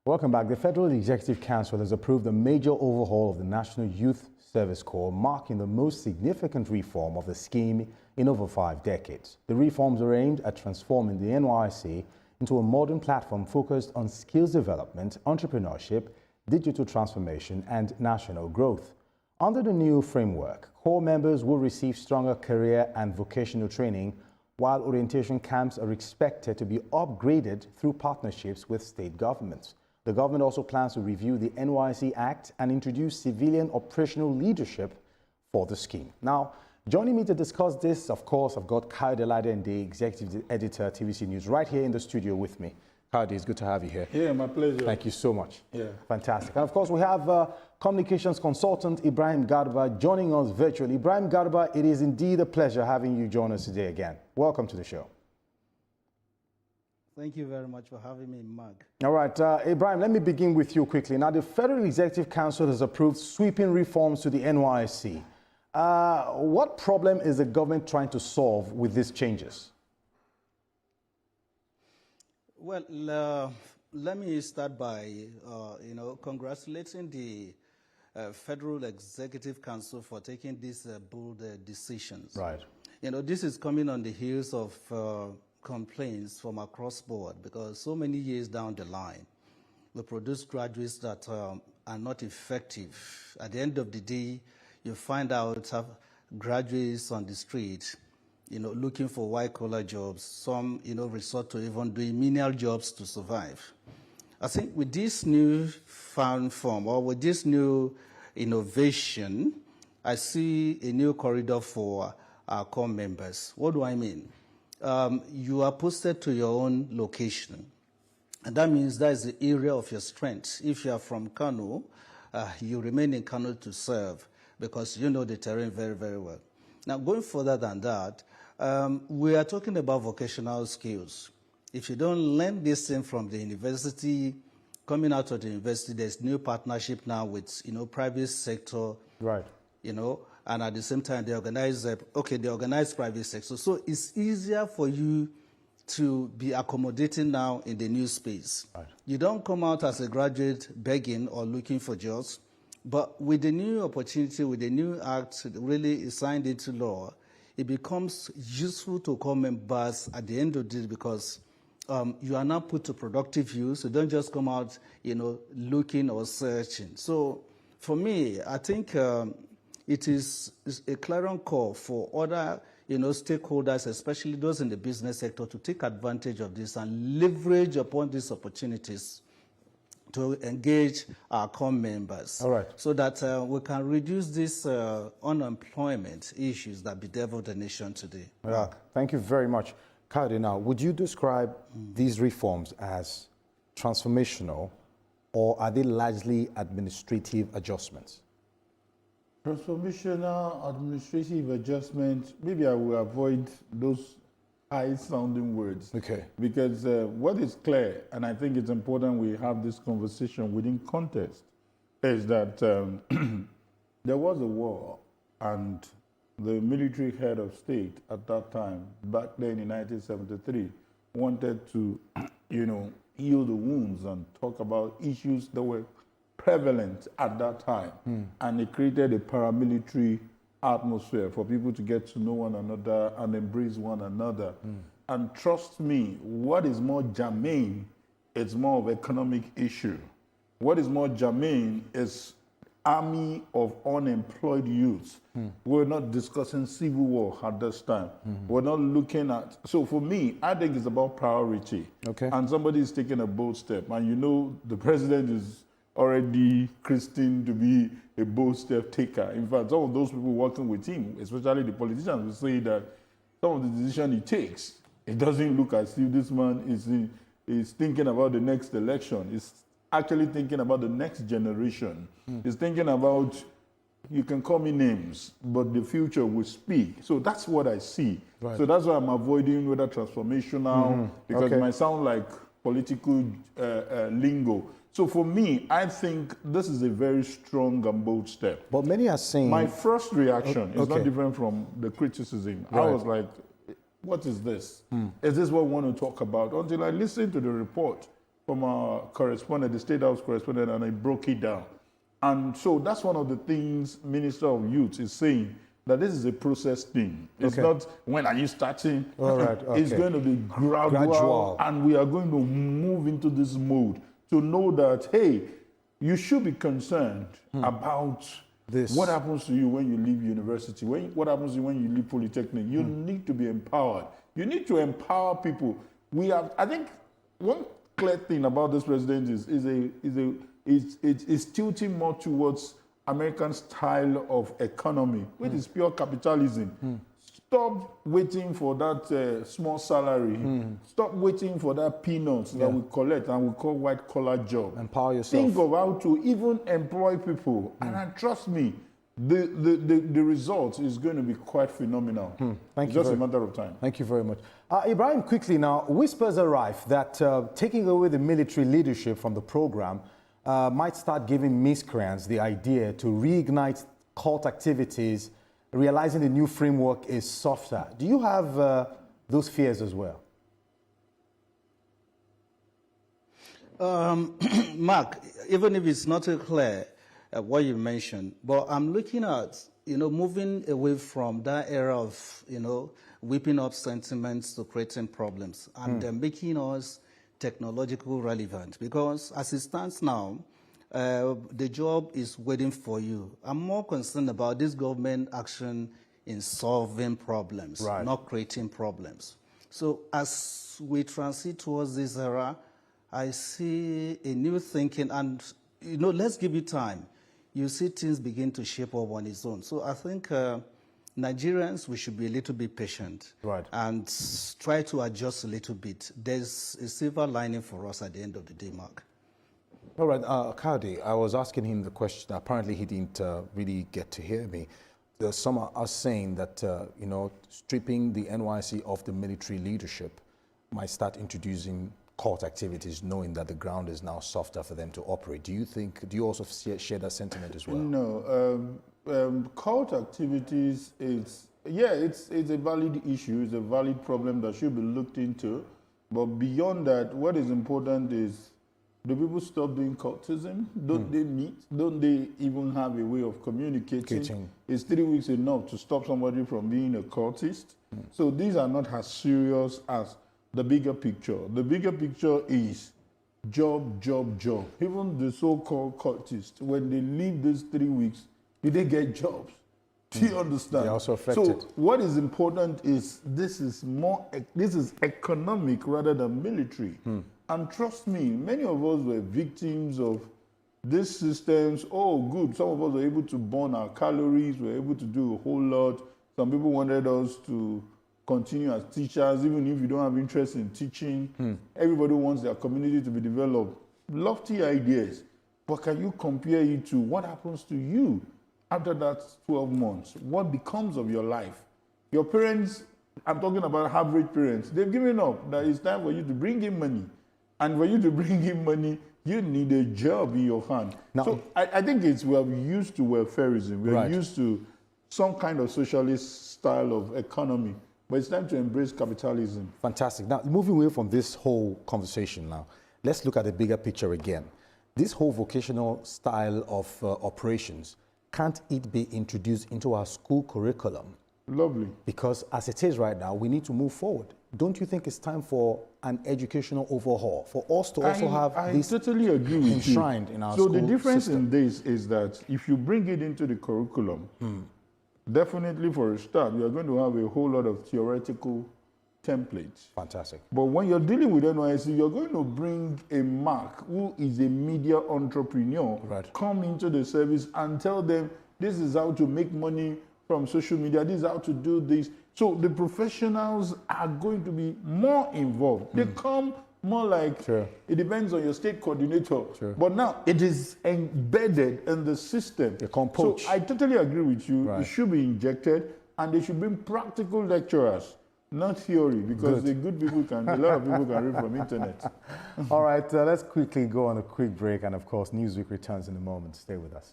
Welcome back. The Federal Executive Council has approved a major overhaul of the National Youth Service Corps, marking the most significant reform of the scheme in over 5 decades. The reforms are aimed at transforming the NYSC into a modern platform focused on skills development, entrepreneurship, digital transformation, and national growth. Under the new framework, Corps members will receive stronger career and vocational training, while orientation camps are expected to be upgraded through partnerships with state governments. The government also plans to review the NYSC Act and introduce civilian operational leadership for the scheme. Now, joining me to discuss this, of course, I've got Kayode Ladende, Executive Editor, TVC News, right here in the studio with me. Kayode, it's good to have you here. Yeah, my pleasure. Thank you so much. Yeah. Fantastic. And of course, we have communications consultant Ibrahim Garba joining us virtually. Ibrahim Garba, it is indeed a pleasure having you join us today again. Welcome to the show. Thank you very much for having me, Mark. All right, Ibrahim, let me begin with you quickly. Now, the Federal Executive Council has approved sweeping reforms to the NYSC. What problem is the government trying to solve with these changes? Well, let me start by, congratulating the Federal Executive Council for taking these bold decisions. Right. This is coming on the heels of complaints from across board, because so many years down the line, we produce graduates that are not effective. At the end of the day, you find out graduates on the street, looking for white-collar jobs. Some, resort to even doing menial jobs to survive. I think with this new found form, or with this new innovation, I see a new corridor for our core members. What do I mean? You are posted to your own location. And that means that is the area of your strength. If you are from Kano, you remain in Kano to serve because you know the terrain very, very well. Now, going further than that, we are talking about vocational skills. If you don't learn this thing from the university, coming out of the university, there's new partnership now with, private sector. Right. And at the same time, they organize private sector. So it's easier for you to be accommodating now in the new space. Right. You don't come out as a graduate begging or looking for jobs, but with the new opportunity, with the new act really signed into law, it becomes useful to core members at the end of the day because you are now put to productive use. You don't just come out, looking or searching. So for me, I think it is a clarion call for other, stakeholders, especially those in the business sector, to take advantage of this and leverage upon these opportunities to engage our core members. All right. So that we can reduce these unemployment issues that bedevil the nation today. Yeah. Thank you very much. Kayode, now, would you describe these reforms as transformational, or are they largely administrative adjustments? Transformational administrative adjustment, maybe I will avoid those high-sounding words. Okay. Because what is clear, and I think it's important we have this conversation within context, is that there was a war, and the military head of state at that time, back then in 1973, wanted to, heal the wounds and talk about issues that were prevalent at that time. And it created a paramilitary atmosphere for people to get to know one another and embrace one another. And trust me, what is more germane, it's more of economic issue. What is more germane is army of unemployed youth. We're not discussing civil war at this time. We're not looking at, so for me, I think it's about priority. Okay. And somebody is taking a bold step. And the president is already christened to be a bold step taker. In fact, some of those people working with him, especially the politicians, will say that some of the decisions he takes, it doesn't look as if this man is thinking about the next election. He's actually thinking about the next generation. He's thinking about, you can call me names, but the future will speak. So that's what I see. Right. So that's why I'm avoiding whether transformational, because it might sound like political lingo. So for me, I think this is a very strong and bold step. But many are saying... My first reaction is not different from the criticism. Right. I was like, what is this? Is this what we want to talk about? Until I listened to the report from our correspondent, the State House correspondent, and he broke it down. And so that's one of the things Minister of Youth is saying, that this is a process thing. It's not when are you starting. All right, It's going to be gradual, and we are going to move into this mode to know that, hey, you should be concerned about this. What happens to you when you leave university? What happens to you when you leave polytechnic? You need to be empowered. You need to empower people. I think one clear thing about this president is tilting more towards American style of economy, which is pure capitalism. Stop waiting for that small salary. Stop waiting for that peanuts that we collect and we call white collar job. Empower yourself. Think of how to even employ people. And trust me, the result is going to be quite phenomenal. It's just a matter of time. Thank you very much. Ibrahim, quickly now, whispers arrive that taking away the military leadership from the program might start giving miscreants the idea to reignite cult activities, realizing the new framework is softer. Do you have those fears as well? Mark, even if it's not clear what you mentioned, but I'm looking at, moving away from that era of, whipping up sentiments to creating problems and making us technological relevant, because as it stands now, the job is waiting for you. I'm more concerned about this government action in solving problems, not creating problems. So as we transit towards this era, I see a new thinking, and let's give it time. You see things begin to shape up on its own. So I think Nigerians, we should be a little bit patient and try to adjust a little bit. There's a silver lining for us at the end of the day, Mark. All right, Kadi, I was asking him the question. Apparently, he didn't really get to hear me. Some are saying that, stripping the NYSC of the military leadership might start introducing cult activities, knowing that the ground is now softer for them to operate. Do you also share that sentiment as well? No. Cult activities it's a valid issue, it's a valid problem that should be looked into. But beyond that, what is important is, do people stop doing cultism? Don't they meet? Don't they even have a way of communicating? Is 3 weeks enough to stop somebody from being a cultist? So these are not as serious as the bigger picture. The bigger picture is job, job, job. Even the so-called cultists, when they leave these 3 weeks, do they get jobs? Do you understand? They're also affected. So what is important is this is economic rather than military. And trust me, many of us were victims of these systems. Oh, good. Some of us were able to burn our calories. We were able to do a whole lot. Some people wanted us to continue as teachers, even if you don't have interest in teaching. Everybody wants their community to be developed. Lofty ideas. But can you compare it to what happens to you after that 12 months? What becomes of your life? Your parents, I'm talking about average parents, they've given up that it's time for you to bring in money. And for you to bring in money, you need a job in your hand. Now, so I think we're used to welfareism. We're used to some kind of socialist style of economy. But it's time to embrace capitalism. Fantastic. Now, moving away from this whole conversation now, let's look at the bigger picture again. This whole vocational style of operations, can't it be introduced into our school curriculum? Lovely. Because as it is right now, we need to move forward. Don't you think it's time for an educational overhaul, for us to also have this totally agree with enshrined you. in our school So the difference system? in this is that if you bring it into the curriculum, definitely for a start, you are going to have a whole lot of theoretical templates. Fantastic. But when you're dealing with NYSC, you're going to bring a Mark who is a media entrepreneur, come into the service and tell them, this is how to make money from social media, this is how to do this. So the professionals are going to be more involved. They come more like, it depends on your state coordinator. But now it is embedded in the system. So I totally agree with you. It should be injected, and they should bring practical lecturers, not theory, because a lot of people can read from internet. All right, let's quickly go on a quick break. And of course, Newsweek returns in a moment. Stay with us.